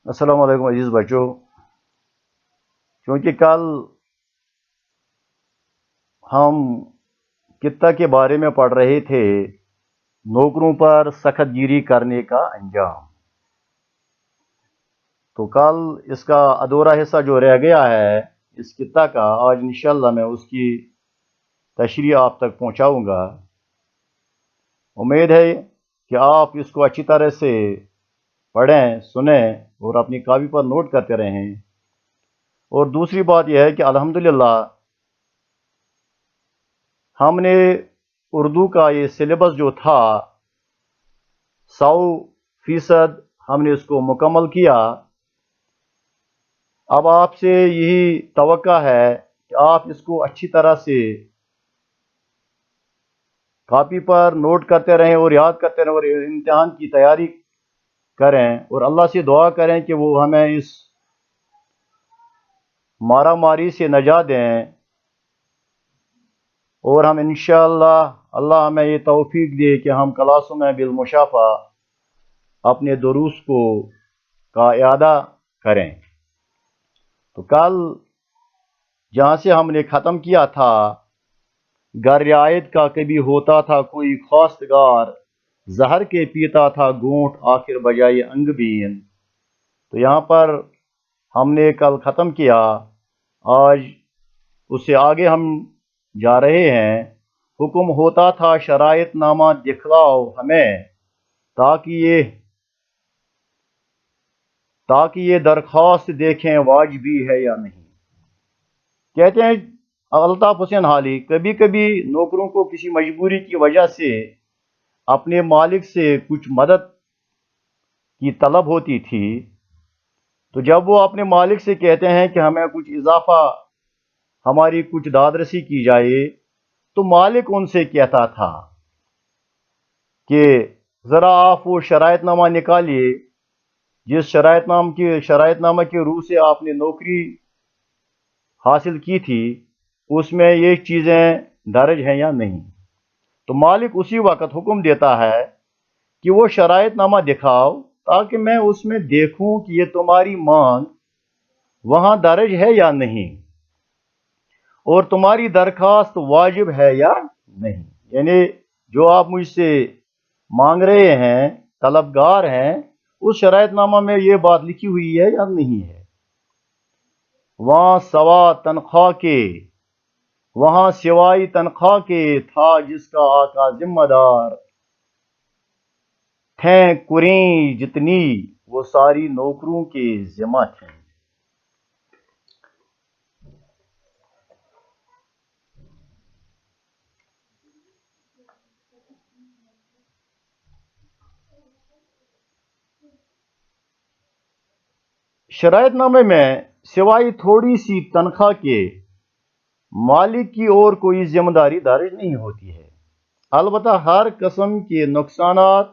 अस्सलाम वालेकुम अजीज बच्चों। क्योंकि कल हम कित्ता के बारे में पढ़ रहे थे, नौकरों पर सख्त गिरी करने का अंजाम। तो कल इसका अधूरा हिस्सा जो रह गया है इस कित्ता का, आज इंशाअल्लाह मैं उसकी तशरीह आप तक पहुंचाऊंगा। उम्मीद है कि आप इसको अच्छी तरह से पढ़ें, सुनें और अपनी कॉपी पर नोट करते रहें। और दूसरी बात यह है कि अल्हम्दुलिल्लाह हमने उर्दू का ये सिलेबस जो था 100% हमने इसको मुकम्मल किया। अब आपसे यही तवक्का है कि आप इसको अच्छी तरह से कॉपी पर नोट करते रहें और याद करते रहें और इम्तिहान की तैयारी करें और अल्लाह से दुआ करें कि वो हमें इस मारा मारी से नजात दें और हम इंशाअल्लाह अल्लाह हमें ये तौफीक दे कि हम क्लासों में बिलमुशाफा अपने दुरूस को का इआदा करें। तो कल जहाँ से हमने ख़त्म किया था, गर रियायत का कभी होता था कोई खास्तगार, जहर के पीता था घूंट आखिर बजाय अंगबीन। तो यहाँ पर हमने कल ख़त्म किया, आज उससे आगे हम जा रहे हैं। हुक्म होता था शराइत नामा दिखलाओ हमें, ताकि ये ताकि ये दरख्वास्त देखें वाजिबी है या नहीं। कहते हैं अल्ताफ हुसैन हाली, कभी कभी नौकरों को किसी मजबूरी की वजह से अपने मालिक से कुछ मदद की तलब होती थी। तो जब वो अपने मालिक से कहते हैं कि हमें कुछ इजाफा, हमारी कुछ दादरसी की जाए, तो मालिक उनसे कहता था कि ज़रा आप वो शरायतनामा निकालिए जिस शरायतनामा के रूह से आपने नौकरी हासिल की थी, उसमें ये चीज़ें दर्ज हैं या नहीं। तो मालिक उसी वक्त हुक्म देता है कि वो शरायतनामा दिखाओ, ताकि मैं उसमें देखूं कि ये तुम्हारी मांग वहां दर्ज है या नहीं और तुम्हारी दरखास्त वाजिब है या नहीं। यानी जो आप मुझसे मांग रहे हैं, तलबगार हैं, उस शरायतनामा में ये बात लिखी हुई है या नहीं है। वहां सवा तनख्वाह के, वहां सिवाई तनख्वाह के था जिसका आका जिम्मेदार, थे कुरें जितनी वो सारी नौकरों के जिम्मा थे। शरायतनामे में सिवाय थोड़ी सी तनख्वाह के मालिक की और कोई जिम्मेदारी दर्ज नहीं होती है। अलबत्ता हर किस्म के नुकसानात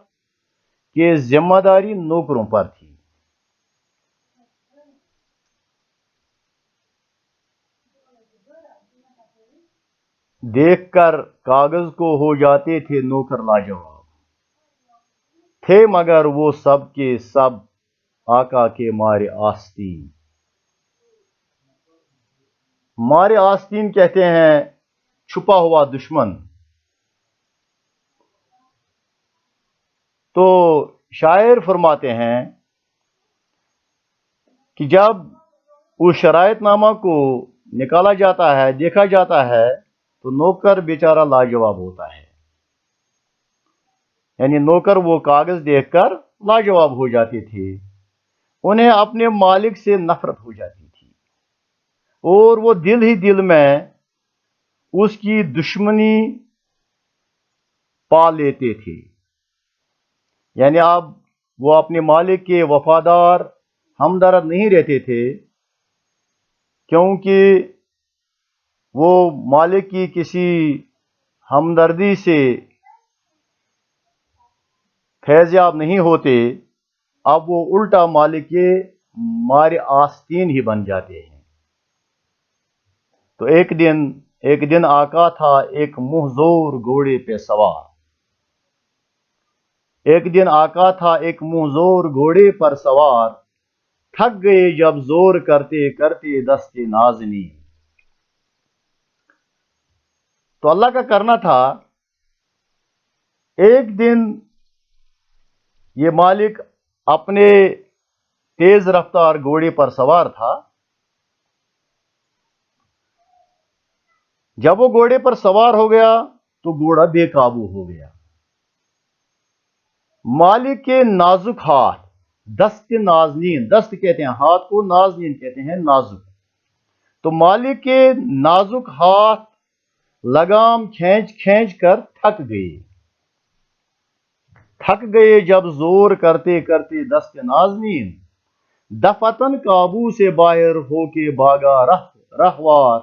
की जिम्मेदारी नौकरों पर थी। देखकर कागज को हो जाते थे नौकर लाजवाब, थे मगर वो सब के सब आका के मारे आस्तीन। मारे आस्तीन कहते हैं छुपा हुआ दुश्मन। तो शायर फरमाते हैं कि जब उस शरायतनामा को निकाला जाता है, देखा जाता है, तो नौकर बेचारा लाजवाब होता है। यानी नौकर वो कागज देखकर लाजवाब हो जाते थे, उन्हें अपने मालिक से नफरत हो जाती थी और वो दिल ही दिल में उसकी दुश्मनी पा लेते थे। यानी अब वो अपने मालिक के वफादार हमदर्द नहीं रहते थे, क्योंकि वो मालिक की किसी हमदर्दी से फैज़याब नहीं होते। अब वो उल्टा मालिक के मारे आस्तीन ही बन जाते हैं। तो एक दिन आका था एक मुंहजोर घोड़े पे सवार। एक दिन आका था एक मुंहजोर घोड़े पर सवार, تھک گئے جب زور کرتے کرتے دست نازنی. تو اللہ کا کرنا تھا، ایک دن یہ مالک اپنے تیز رفتار گھوڑے پر سوار تھا. جب وہ گھوڑے پر سوار ہو گیا تو گھوڑا بے قابو ہو گیا. مالک کے نازک ہاتھ، دست نازنین، دست کہتے ہیں ہاتھ کو، نازنین کہتے ہیں نازک. تو مالک کے نازک ہاتھ لگام کھینچ کھینچ کر تھک گئے جب زور کرتے کرتے دست نازنین. دفتن قابو سے باہر ہو کے بھاگا رہوار،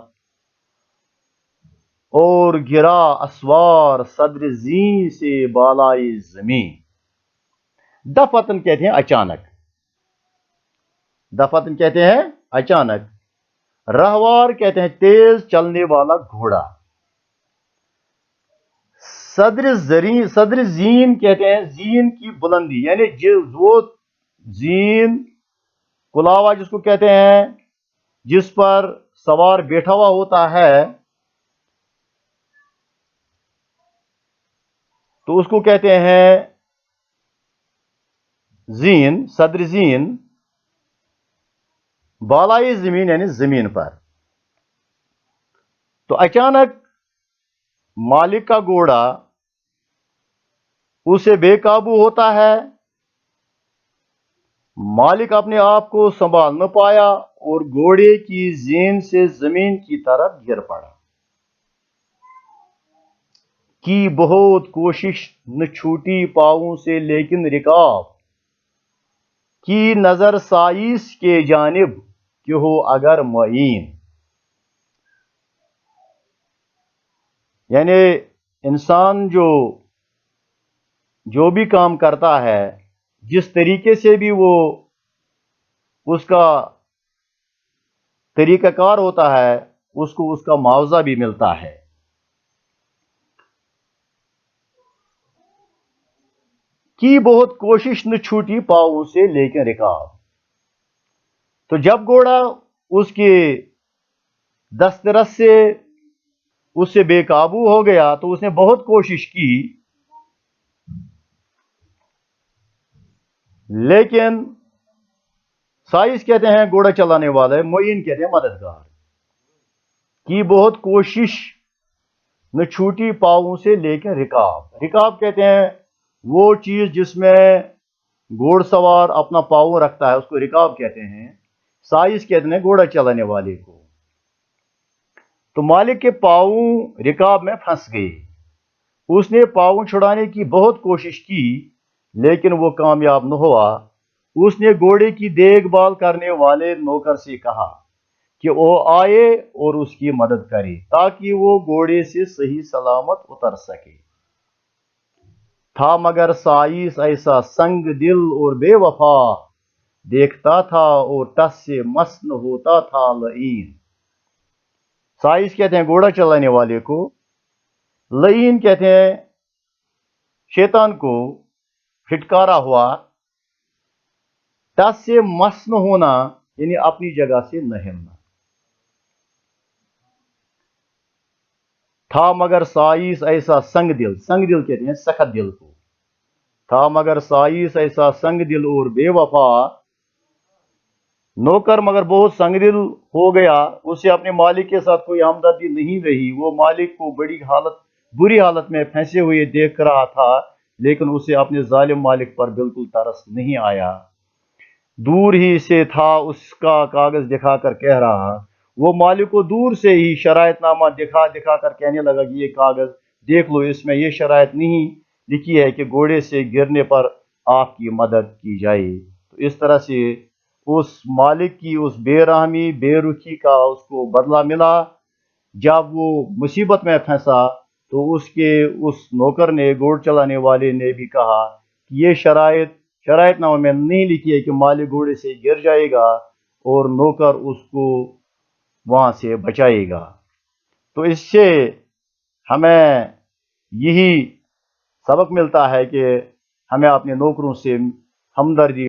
اور گرا اسوار صدر زین سے بالائے زمین. دفتن کہتے ہیں اچانک، دفتن کہتے ہیں اچانک. رہوار کہتے ہیں تیز چلنے والا گھوڑا. صدر زین کہتے ہیں زین کی بلندی، یعنی وہ زین کلاوا جس کو کہتے ہیں، جس پر سوار بیٹھا ہوا ہوتا ہے، تو اس کو کہتے ہیں زین، صدر زین. بالائی زمین یعنی زمین پر. تو اچانک مالک کا گھوڑا اسے بے قابو ہوتا ہے. مالک اپنے آپ کو سنبھال نہ پایا اور گھوڑے کی زین سے زمین کی طرف گر پڑا. کی بہت کوشش نہ چھوٹی پاؤں سے لیکن رکاب، کی نظر سائس کے جانب کہ ہو اگر معین. یعنی انسان جو بھی کام کرتا ہے، جس طریقے سے بھی وہ اس کا طریقہ کار ہوتا ہے، اس کو اس کا معاوضہ بھی ملتا ہے. کی بہت کوشش نہ چھوٹی پاؤں سے لیکن رکاب. تو جب گھوڑا اس کے دسترس سے اس سے بے قابو ہو گیا تو اس نے بہت کوشش کی، لیکن سائس کہتے ہیں گھوڑا چلانے والے، معین کہتے ہیں مددگار. کی بہت کوشش نہ چھوٹی پاؤں سے لیکن رکاب. رکاب کہتے ہیں وہ چیز جس میں گھوڑ سوار اپنا پاؤں رکھتا ہے، اس کو رکاب کہتے ہیں. سائس کہتے ہیں گھوڑا چلانے والے کو. تو مالک کے پاؤں رکاب میں پھنس گئے. اس نے پاؤں چھڑانے کی بہت کوشش کی لیکن وہ کامیاب نہ ہوا. اس نے گھوڑے کی دیکھ بھال کرنے والے نوکر سے کہا کہ وہ آئے اور اس کی مدد کرے تاکہ وہ گھوڑے سے صحیح سلامت اتر سکے. تھا مگر سائس ایسا سنگ دل اور بے وفا، دیکھتا تھا اور ٹس سے مس نہ ہوتا تھا لعین. سائس کہتے ہیں گھوڑا چلانے والے کو، لعین کہتے ہیں شیطان کو پھٹکارا ہوا. ٹس سے مس نہ ہونا یعنی اپنی جگہ سے نہ ہلنا. تھا مگر سائس ایسا سنگ دل، سنگ دل کہتے ہیں سخت دل کو. تھا مگر سائس ایسا سنگ دل اور بے وفا. نوکر مگر بہت سنگ دل ہو گیا، اسے اپنے مالک کے ساتھ کوئی ہمدردی نہیں رہی. وہ مالک کو بری حالت میں پھنسے ہوئے دیکھ رہا تھا، لیکن اسے اپنے ظالم مالک پر بالکل ترس نہیں آیا. دور ہی سے تھا اس کا کاغذ دکھا کر کہہ رہا. وہ مالک کو دور سے ہی شرائط نامہ دکھا دکھا کر کہنے لگا کہ یہ کاغذ دیکھ لو، اس میں یہ شرائط نہیں لکھی ہے کہ گھوڑے سے گرنے پر آپ کی مدد کی جائے. تو اس طرح سے اس مالک کی اس بے رحمی بے رخی کا اس کو بدلہ ملا. جب وہ مصیبت میں پھنسا تو اس نوکر نے، گھوڑ چلانے والے نے بھی کہا کہ یہ شرائط نامہ میں نہیں لکھی ہے کہ مالک گھوڑے سے گر جائے گا اور نوکر اس کو وہاں سے بچائے گا. تو اس سے ہمیں یہی سبق ملتا ہے کہ ہمیں اپنے نوکروں سے ہمدردی